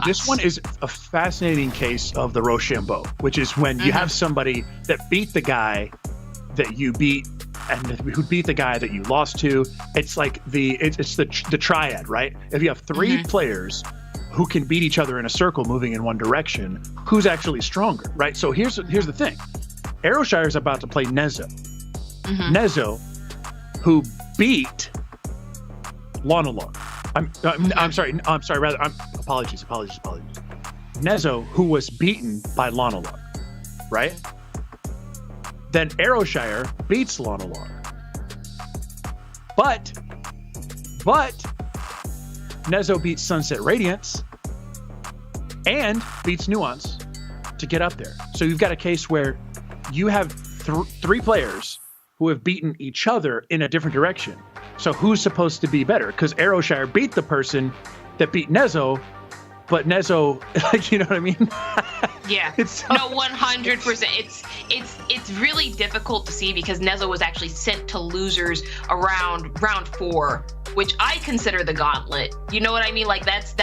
this one is a fascinating case of the Rochambeau, which is when you have somebody that beat the guy that you beat and who beat the guy that you lost to. It's like it's the triad, right? If you have three players who can beat each other in a circle moving in one direction, who's actually stronger, right? So here's the thing. aeroshire is about to play Nezzo. Nezzo, who beat Lonolog. Apologies. Nezzo, who was beaten by Lonolog, right? Then aeroshire beats Lonolog. But Nezzo beats Sunset Radiance and beats Nuance to get up there. So you've got a case where you have three players who have beaten each other in a different direction. So who's supposed to be better? Because aeroshire beat the person that beat Nezzo, but Nezzo, you know what I mean? Yeah. No, 100%. It's really difficult to see because Nezzo was actually sent to losers around round 4, which I consider the gauntlet. You know what I mean? Like that's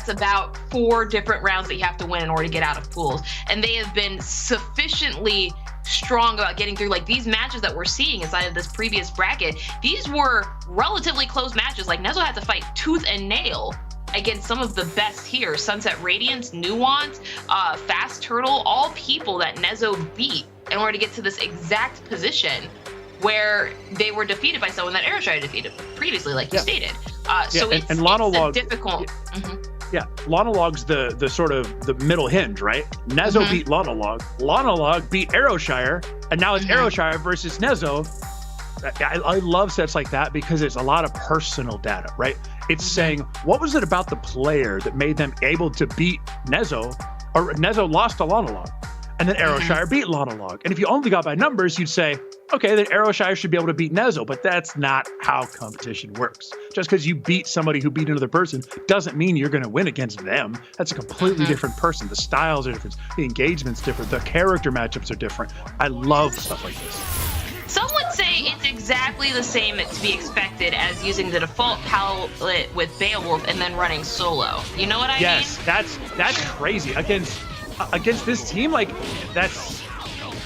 about 4 different rounds that you have to win in order to get out of pools. And they have been sufficiently strong about getting through. Like these matches that we're seeing inside of this previous bracket, these were relatively close matches. Like Nezzo had to fight tooth and nail against some of the best here. Sunset Radiance, Nuance, Fast Turtle, all people that Nezzo beat in order to get to this exact position where they were defeated by someone that aeroshire defeated previously, like you stated. So it's a difficult... Yeah, Lonolog's the sort of the middle hinge, right? Nezzo beat Lonolog. Lonolog beat aeroshire, and now it's aeroshire versus Nezzo. I love sets like that because it's a lot of personal data, right? It's saying, what was it about the player that made them able to beat Nezzo, or Nezzo lost to Lonolog, and then aeroshire beat Lonolog. And if you only got by numbers, you'd say, okay, then aeroshire should be able to beat Nezzo, but that's not how competition works. Just because you beat somebody who beat another person doesn't mean you're going to win against them. That's a completely different person. The styles are different. The engagement's different. The character matchups are different. I love stuff like this. Some would say it's exactly the same to be expected as using the default palette with Beowulf and then running solo. You know what I mean? Yes, that's crazy. Against this team, like that's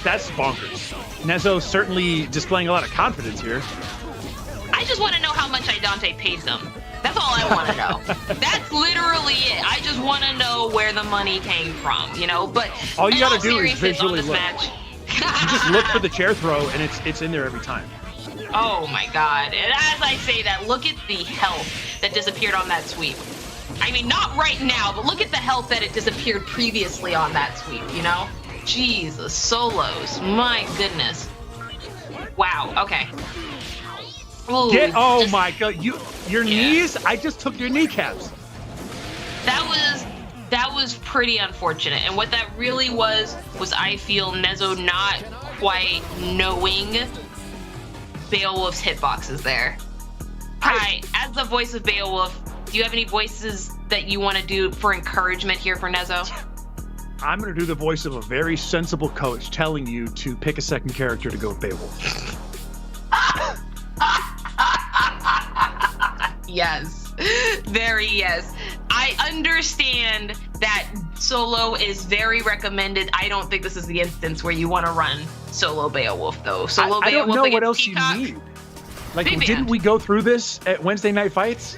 bonkers. Nezzo certainly displaying a lot of confidence here. I just want to know how much Idante paid them. That's all I want to know. That's literally it. I just want to know where the money came from, you know? But all you got to do is visually look. You just look for the chair throw, and it's in there every time. Oh my God. And as I say that, look at the health that disappeared on that sweep. I mean, not right now, but look at the health that it disappeared previously on that sweep, you know? Jesus, solos. My goodness. Wow, okay. Ooh, my God. Your knees? I just took your kneecaps. That was pretty unfortunate. And what that really was I feel Nezzo not quite knowing Beowulf's hitboxes there. Hi, as the voice of Beowulf, do you have any voices that you want to do for encouragement here for Nezzo? I'm going to do the voice of a very sensible coach telling you to pick a second character to go with Beowulf. Yes. Very yes. I understand that solo is very recommended. I don't think this is the instance where you want to run solo Beowulf, though. Solo I Beowulf don't know what else Peacock. you need. Like, Big didn't band. we go through this at Wednesday Night Fights?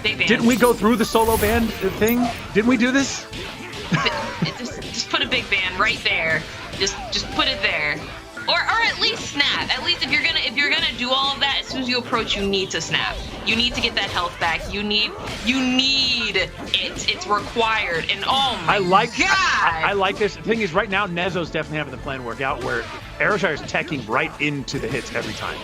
Big band. Didn't we go through the solo band thing? Didn't we do this? Just put a big band right there. Just put it there. Or at least snap. At least if you're gonna do all of that, as soon as you approach, you need to snap. You need to get that health back. You need it. It's required. And oh my God. I like this. The thing is, right now, Nezzo's definitely having the plan work out where aeroshire is teching right into the hits every time.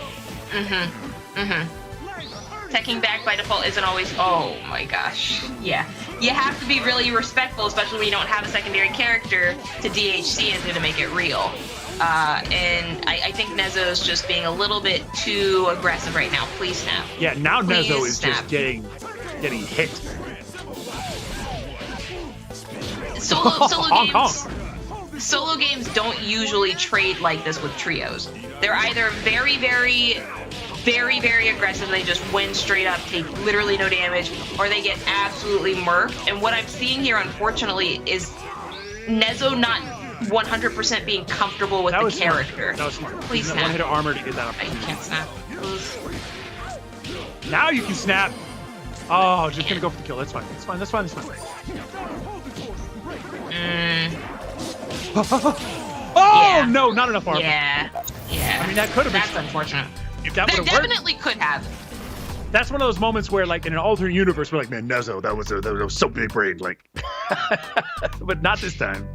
Teching back by default isn't always, oh my gosh. Yeah. You have to be really respectful, especially when you don't have a secondary character to DHC into to make it real. And I think Nezzo's just being a little bit too aggressive right now. Please snap. Yeah, now Please Nezzo is snap. just getting hit. Solo games don't usually trade like this with trios. They're either very, very very, very aggressive. They just win straight up, take literally no damage, or they get absolutely murked. And what I'm seeing here, unfortunately, is Nezzo not 100% being comfortable with the character. That was smart. Please snap. One hit of armor to get that up. You can't snap. Now you can snap. Oh, just gonna go for the kill. That's fine. That's fine. That's fine. That's fine. Oh Yeah. no, not enough armor. Yeah. I mean, that could have been. That's unfortunate. If that That would have worked, definitely could have. that's one of those moments where, like, in an alternate universe, we're like, man, Nezzo, that was so big brain, like, but not this time.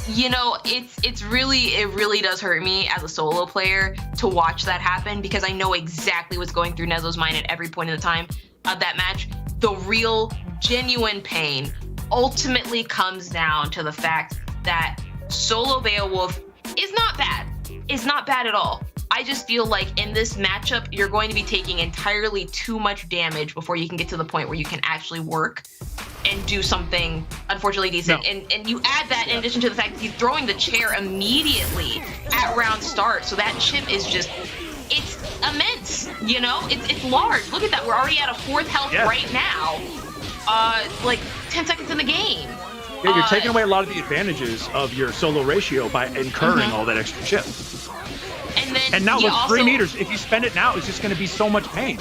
You know, it really does hurt me as a solo player to watch that happen, because I know exactly what's going through Nezzo's mind at every point in the time of that match. The real, genuine pain ultimately comes down to the fact that solo Beowulf is not bad. Is not bad at all. I just feel like in this matchup, you're going to be taking entirely too much damage before you can get to the point where you can actually work and do something unfortunately decent. No. And you add that in addition to the fact that he's throwing the chair immediately at round start. So that chip is just, it's immense, you know? It's large. Look at that. We're already at a 4th health right now. Like 10 seconds in the game. Yeah, you're taking away a lot of the advantages of your solo ratio by incurring all that extra chip. And now with 3 meters, if you spend it now, it's just going to be so much pain.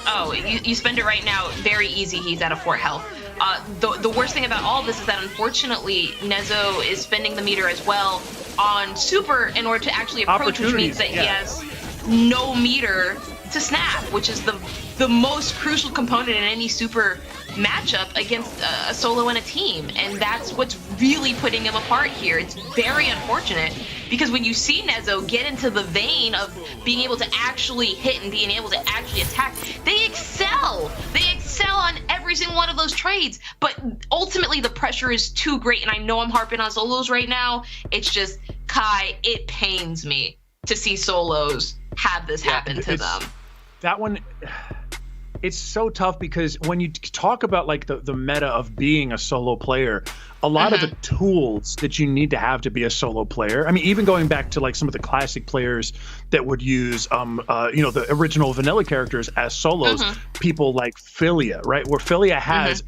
Oh, you spend it right now, very easy. He's at a 4 health. The worst thing about all of this is that unfortunately Nezzo is spending the meter as well on super in order to actually approach, which means that he has no meter to snap, which is the most crucial component in any super matchup against a solo and a team. And that's what's really putting him apart here. It's very unfortunate, because when you see Nezzo get into the vein of being able to actually hit and being able to actually attack, they excel. They excel on every single one of those trades. But ultimately, the pressure is too great. And I know I'm harping on solos right now. It's just, Kai, it pains me to see solos have this happen to them. That one, it's so tough, because when you talk about like the meta of being a solo player, a lot of the tools that you need to have to be a solo player. I mean, even going back to like some of the classic players that would use, the original vanilla characters as solos, people like Philia, right? Where Philia has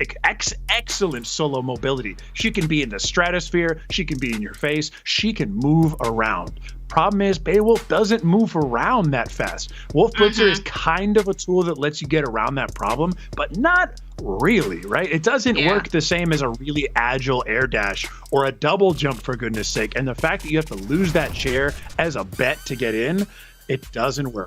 excellent solo mobility. She can be in the stratosphere. She can be in your face. She can move around. Problem is, Beowulf doesn't move around that fast. Wolf Blitzer is kind of a tool that lets you get around that problem, but not really, right? It doesn't work the same as a really agile air dash or a double jump, for goodness sake. And the fact that you have to lose that chair as a bet to get in, it doesn't work.